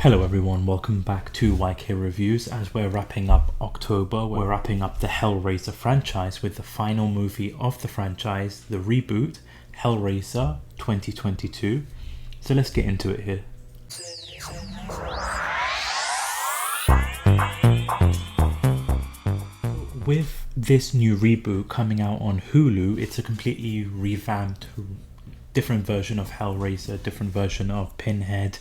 Hello everyone, welcome back to YK Reviews. As we're wrapping up October, we're wrapping up the Hellraiser franchise with the final movie of the franchise, the reboot, Hellraiser 2022. So let's get into it here. With this new reboot coming out on Hulu, it's a completely revamped, different version of Hellraiser, different version of Pinhead.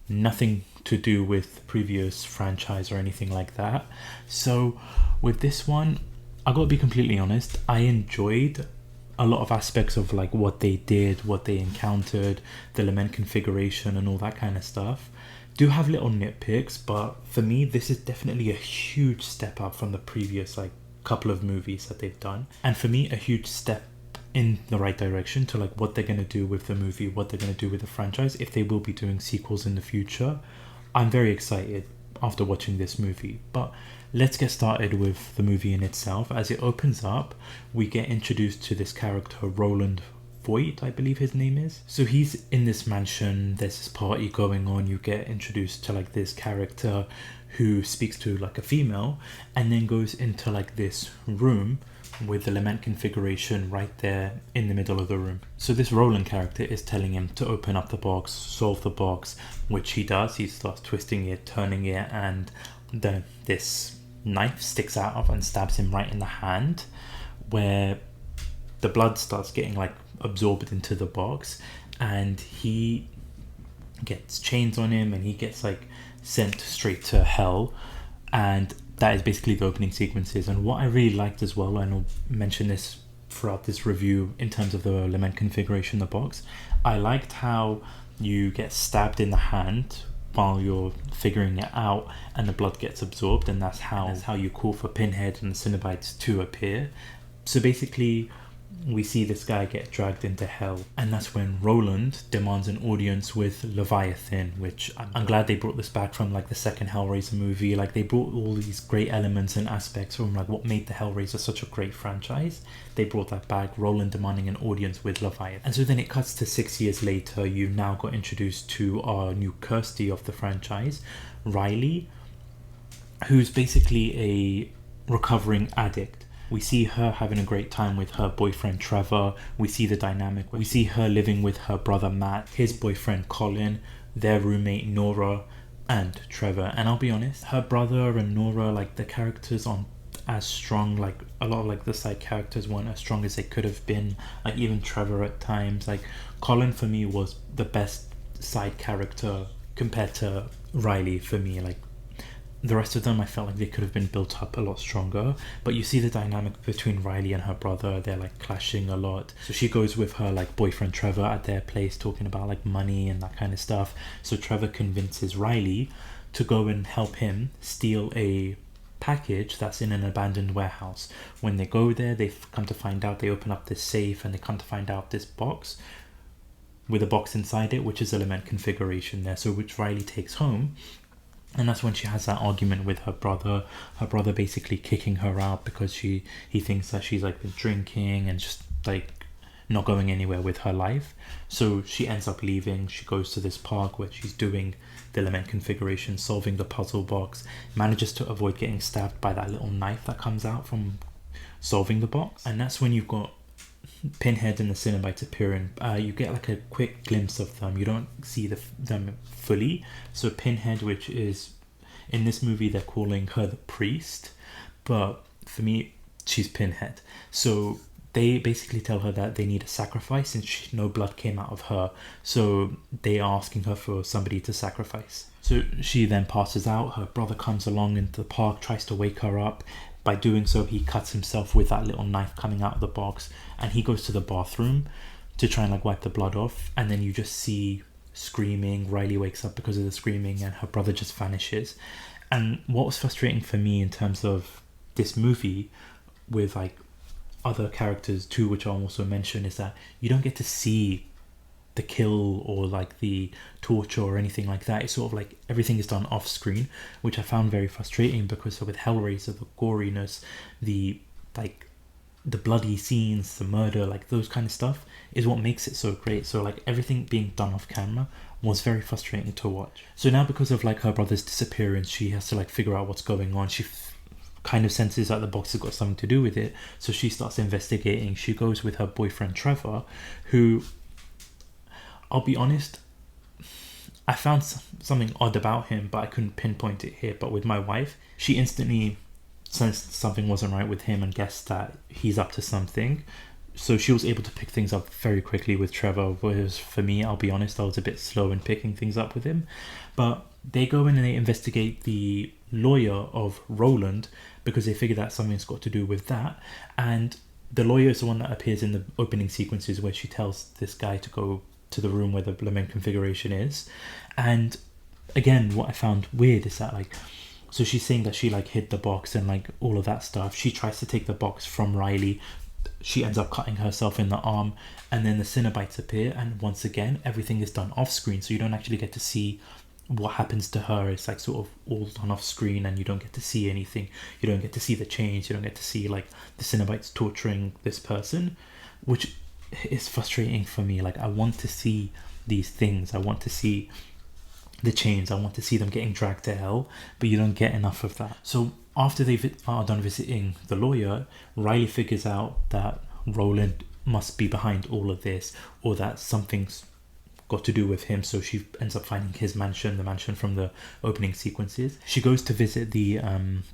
Nothing to do with the previous franchise or anything like that. So with this one, I gotta be completely honest, I enjoyed a lot of aspects of like what they did, what they encountered, the lament configuration and all that kind of stuff. Do have little nitpicks, but for me this is definitely a huge step up from the previous like couple of movies that they've done, and for me a huge step in the right direction to like what they're going to do with the movie, what they're going to do with the franchise, if they will be doing sequels in the future. I'm very excited after watching this movie. But let's get started with the movie in itself. As it opens up, we get introduced to this character, Roland Voight, I believe his name is. So he's in this mansion, there's this party going on, you get introduced to like this character who speaks to like a female and then goes into like this room with the lament configuration right there in the middle of the room. So this Roland character is telling him to open up the box, solve the box, which he does. He starts twisting it, turning it, and then this knife sticks out of and stabs him right in the hand, where the blood starts getting like absorbed into the box, and he gets chains on him and he gets like sent straight to hell. And that is basically the opening sequences. And what I really liked as well, and I'll mention this throughout this review in terms of the lament configuration, the box, I liked how you get stabbed in the hand while you're figuring it out and the blood gets absorbed, and that's how you call for Pinhead and the Cenobites to appear. So basically we see this guy get dragged into hell, and that's when Roland demands an audience with Leviathan, which I'm glad they brought this back from like the second Hellraiser movie. Like they brought all these great elements and aspects from like what made the Hellraiser such a great franchise. They brought that back, Roland demanding an audience with Leviathan. And so then it cuts to 6 years later. You now got introduced to our new Kirsty of the franchise, Riley, who's basically a recovering addict. We see her having a great time with her boyfriend Trevor. We see the dynamic. We see her living with her brother Matt, his boyfriend Colin, their roommate Nora, and Trevor. And I'll be honest, her brother and Nora, like the characters aren't as strong. Like a lot of like the side characters weren't as strong as they could have been. Like even Trevor at times. Like Colin for me was the best side character compared to Riley for me. Like the rest of them, I felt like they could have been built up a lot stronger. But you see the dynamic between Riley and her brother. They're like clashing a lot. So she goes with her like boyfriend Trevor at their place, talking about like money and that kind of stuff. So Trevor convinces Riley to go and help him steal a package that's in an abandoned warehouse. When they go there, they come to find out, they open up this safe and they come to find out this box with a box inside it, which is a lament configuration there. So which Riley takes home. And that's when she has that argument with her brother basically kicking her out because he thinks that she's like been drinking and just like not going anywhere with her life. So she ends up leaving. She goes to this park where she's doing the lament configuration, solving the puzzle box, manages to avoid getting stabbed by that little knife that comes out from solving the box. And that's when you've got Pinhead and the Cenobites appearing. You get like a quick glimpse of them. You don't see them fully. So Pinhead, which is in this movie they're calling her the priest, but for me she's Pinhead. So they basically tell her that they need a sacrifice since no blood came out of her. So they are asking her for somebody to sacrifice. So she then passes out. Her brother comes along into the park, tries to wake her up. By doing so, he cuts himself with that little knife coming out of the box, and he goes to the bathroom to try and like wipe the blood off. And then you just see screaming. Riley wakes up because of the screaming, and her brother just vanishes. And what was frustrating for me in terms of this movie with like other characters too, which I'll also mention, is that you don't get to see the kill or like the torture or anything like that. It's sort of like everything is done off screen, which I found very frustrating because with Hellraiser, the goriness, the like the bloody scenes, the murder, like those kind of stuff is what makes it so great. So like everything being done off camera was very frustrating to watch. So now, because of like her brother's disappearance, she has to like figure out what's going on. She kind of senses that the box has got something to do with it, so she starts investigating. She goes with her boyfriend Trevor, who, I'll be honest, I found something odd about him, but I couldn't pinpoint it here. But with my wife, she instantly sensed something wasn't right with him and guessed that he's up to something. So she was able to pick things up very quickly with Trevor, whereas for me, I'll be honest, I was a bit slow in picking things up with him. But they go in and they investigate the lawyer of Roland because they figure that something's got to do with that. And the lawyer is the one that appears in the opening sequences where she tells this guy to go to the room where the lament configuration is. And again, what I found weird is that, like, so she's saying that she like hid the box and like all of that stuff. She tries to take the box from Riley. She ends up cutting herself in the arm, and then the Cenobites appear, and once again everything is done off screen, so you don't actually get to see what happens to her. It's like sort of all done off screen, and you don't get to see anything. You don't get to see the change. You don't get to see like the Cenobites torturing this person, which is frustrating for me. Like, I want to see these things. I want to see the chains. I want to see them getting dragged to hell, but you don't get enough of that. So after they are done visiting the lawyer, Riley figures out that Roland must be behind all of this, or that something's got to do with him. So she ends up finding his mansion, the mansion from the opening sequences. She goes to visit the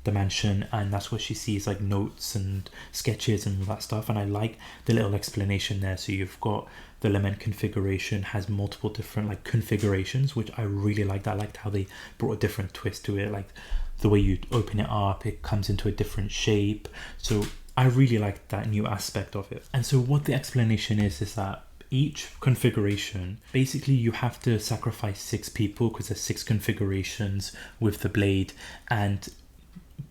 mansion, and that's where she sees like notes and sketches and all that stuff. And I like the little explanation there. So you've got the lament configuration has multiple different like configurations, which I really liked. I liked how they brought a different twist to it, like the way you open it up, it comes into a different shape. So I really liked that new aspect of it. And so what the explanation is that each configuration, basically you have to sacrifice 6 people because there's 6 configurations with the blade, and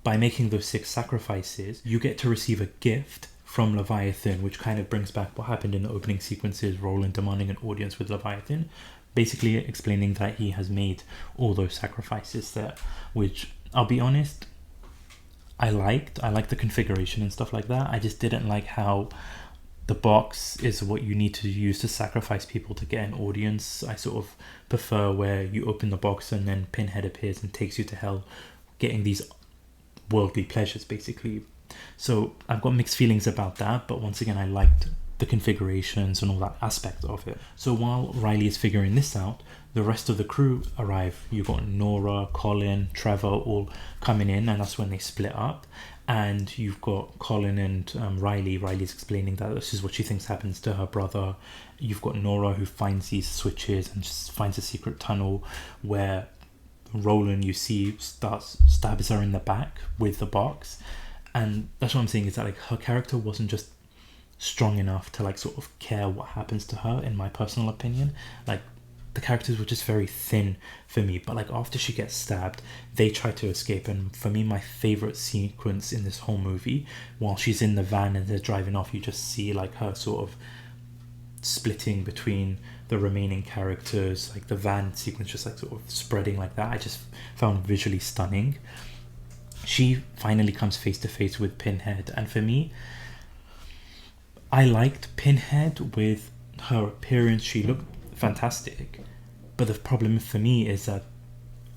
by making those 6 sacrifices you get to receive a gift from Leviathan, which kind of brings back what happened in the opening sequences, Roland demanding an audience with Leviathan, basically explaining that he has made all those sacrifices there, which I'll be honest, I liked the configuration and stuff like that. I just didn't like how the box is what you need to use to sacrifice people to get an audience. I sort of prefer where you open the box and then Pinhead appears and takes you to hell, getting these worldly pleasures basically. So I've got mixed feelings about that, but once again I liked the configurations and all that aspect of it. So while Riley is figuring this out, the rest of the crew arrive. You've got Nora, Colin, Trevor all coming in, and that's when they split up. And you've got Colin and Riley. Riley's explaining that this is what she thinks happens to her brother. You've got Nora, who finds these switches and just finds a secret tunnel where Roland, you see, stabs her in the back with the box. And that's what I'm saying, is that like her character wasn't just strong enough to like sort of care what happens to her, in my personal opinion. Like, the characters were just very thin for me. But like, after she gets stabbed, they try to escape, and for me, my favorite sequence in this whole movie, while she's in the van and they're driving off, you just see like her sort of splitting between the remaining characters, like the van sequence just like sort of spreading like that. I just found visually stunning. She finally comes face to face with Pinhead, and for me, I liked Pinhead with her appearance. She looked fantastic, but the problem for me is that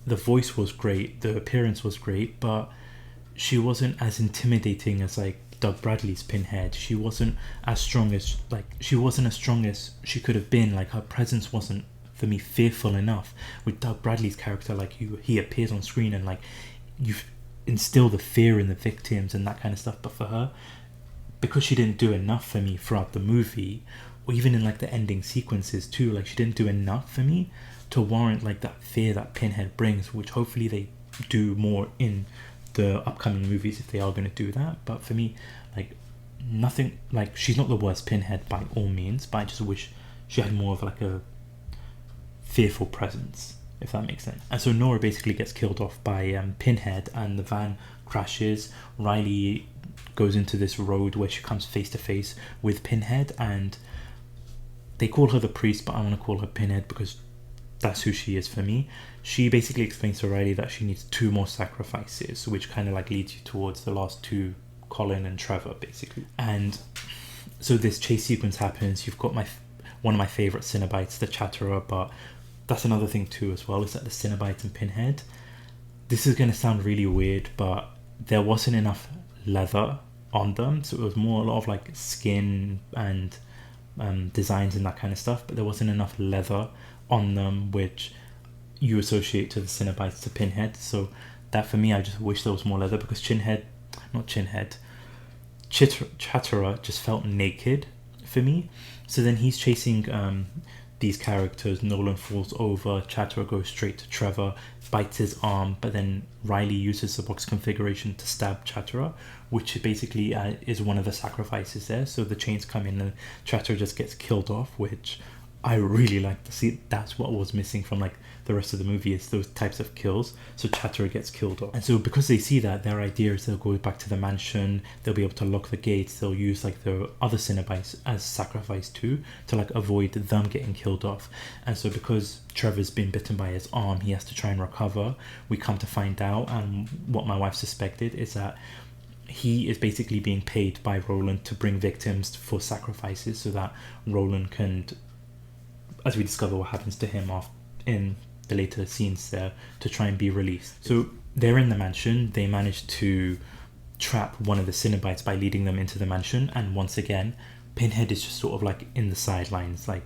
the voice was great, the appearance was great, but she wasn't as intimidating as like Doug Bradley's Pinhead. She wasn't as strong as she could have been. Like, her presence wasn't, for me, fearful enough. With Doug Bradley's character, like, he appears on screen and like you instill the fear in the victims and that kind of stuff. But for her, because she didn't do enough for me throughout the movie, or even in like the ending sequences too, like she didn't do enough for me to warrant like that fear that Pinhead brings, which hopefully they do more in the upcoming movies if they are going to do that. But for me, like, nothing, like, she's not the worst Pinhead by all means, but I just wish she had more of like a fearful presence, if that makes sense. And so Nora basically gets killed off by Pinhead, and the van crashes. Riley goes into this road where she comes face to face with Pinhead, and they call her the priest, but I want to call her Pinhead because that's who she is for me. She basically explains to Riley that she needs 2 more sacrifices, which kind of like leads you towards the last 2, Colin and Trevor, basically. And so this chase sequence happens. You've got one of my favorite Cenobites, the Chatterer, but that's another thing too as well, is that the Cenobites and Pinhead, this is going to sound really weird, but there wasn't enough leather on them, so it was more a lot of like skin and designs and that kind of stuff, but there wasn't enough leather on them, which you associate to the Cenobites to Pinhead. So that for me, I just wish there was more leather, because Chatterer just felt naked for me. So then he's chasing these characters. Nolan falls over, Chatterer goes straight to Trevor, bites his arm, but then Riley uses the box configuration to stab Chatterer, which basically is one of the sacrifices there. So the chains come in and Chatterer just gets killed off, which I really like to see. That's what was missing from like the rest of the movie, is those types of kills. So Chatterer gets killed off, and so because they see that, their idea is they'll go back to the mansion, they'll be able to lock the gates, they'll use like the other Cenobites as sacrifice too, to like avoid them getting killed off. And so because Trevor's been bitten by his arm, he has to try and recover. We come to find out, and what my wife suspected, is that he is basically being paid by Roland to bring victims for sacrifices, so that Roland can, as we discover what happens to him in the later scenes there, to try and be released. So they're in the mansion, they manage to trap one of the Cenobites by leading them into the mansion, and once again Pinhead is just sort of like in the sidelines, like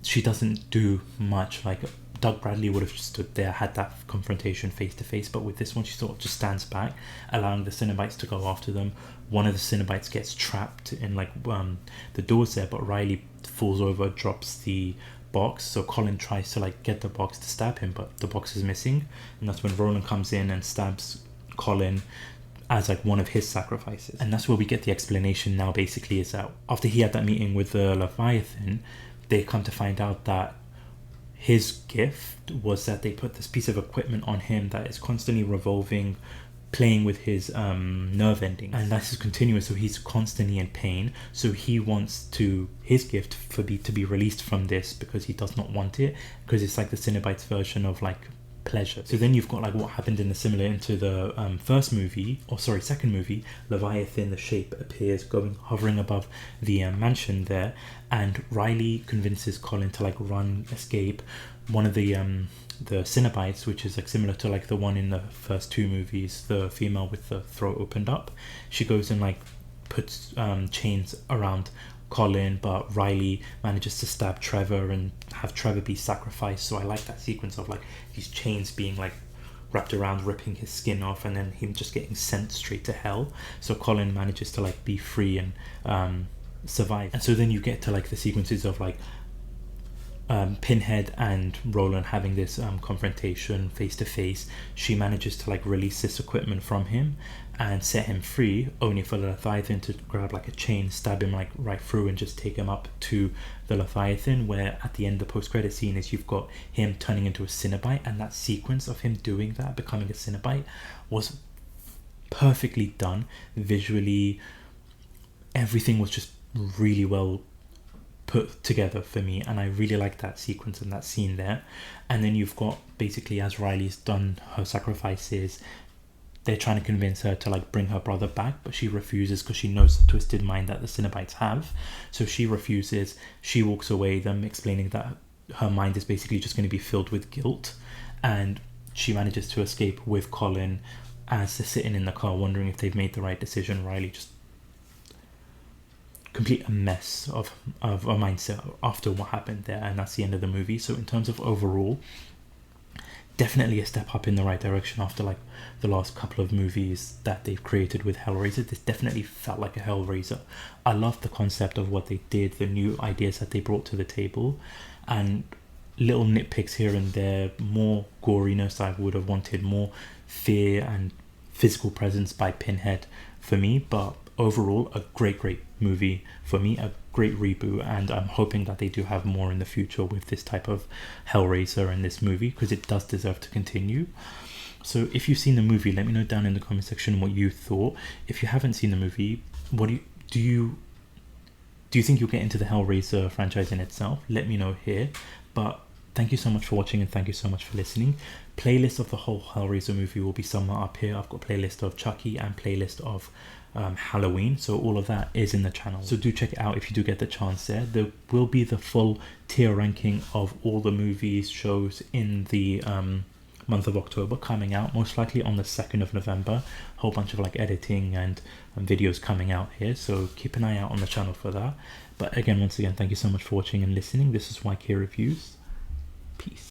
she doesn't do much. Like Doug Bradley would have stood there, had that confrontation face to face, but with this one she sort of just stands back, allowing the Cenobites to go after them. One of the Cenobites gets trapped in like the doors there, but Riley falls over, drops the box, so Colin tries to like get the box to stab him, but the box is missing, and that's when Roland comes in and stabs Colin as like one of his sacrifices. And that's where we get the explanation now, basically, is that after he had that meeting with the Leviathan, they come to find out that his gift was that they put this piece of equipment on him that is constantly revolving, playing with his nerve endings, and that's continuous, so he's constantly in pain. So he wants his gift to be released from this, because he does not want it, because it's like the Cenobites version of like pleasure. So then you've got like what happened into the second movie. Leviathan, the shape, appears hovering above the mansion there, and Riley convinces Colin to like escape. One of the Cenobites, which is like similar to like the one in the first two movies, the female with the throat opened up, she goes and like puts chains around Colin, but Riley manages to stab Trevor and have Trevor be sacrificed. So I like that sequence of like these chains being like wrapped around, ripping his skin off, and then him just getting sent straight to hell. So Colin manages to like be free and survive. And so then you get to like the sequences of like Pinhead and Roland having this confrontation face to face. She manages to like release this equipment from him and set him free, only for the Leviathan to grab like a chain, stab him like right through, and just take him up to the Leviathan, where at the end the post-credit scene is you've got him turning into a Cenobite. And that sequence of him doing that, becoming a Cenobite, was perfectly done visually. Everything was just really well put together for me, and I really like that sequence and that scene there. And then you've got basically, as Riley's done her sacrifices, they're trying to convince her to like bring her brother back, but she refuses, because she knows the twisted mind that the Cenobites have. So she refuses, she walks away, them explaining that her mind is basically just going to be filled with guilt, and she manages to escape with Colin. As they're sitting in the car wondering if they've made the right decision, Riley just complete a mess of a mindset after what happened there, and that's the end of the movie. So in terms of overall, definitely a step up in the right direction after like the last couple of movies that they've created with Hellraiser. This definitely felt like a Hellraiser. I loved the concept of what they did, the new ideas that they brought to the table, and little nitpicks here and there, more goriness. I would have wanted more fear and physical presence by Pinhead for me, but overall a great movie for me, a great reboot, and I'm hoping that they do have more in the future with this type of Hellraiser and this movie, because it does deserve to continue. So if you've seen the movie, let me know down in the comment section what you thought. If you haven't seen the movie, what do you think you'll get into the Hellraiser franchise in itself? Let me know here. But thank you so much for watching, and thank you so much for listening. Playlist of the whole Hellraiser movie will be somewhere up here. I've got playlist of Chucky and playlist of Halloween, so all of that is in the channel, so do check it out if you do get the chance. There will be the full tier ranking of all the movies, shows in the month of October coming out, most likely on the 2nd of November. A whole bunch of like editing and videos coming out here, so keep an eye out on the channel for that. But again, once again, thank you so much for watching and listening. This is YK Reviews. Peace.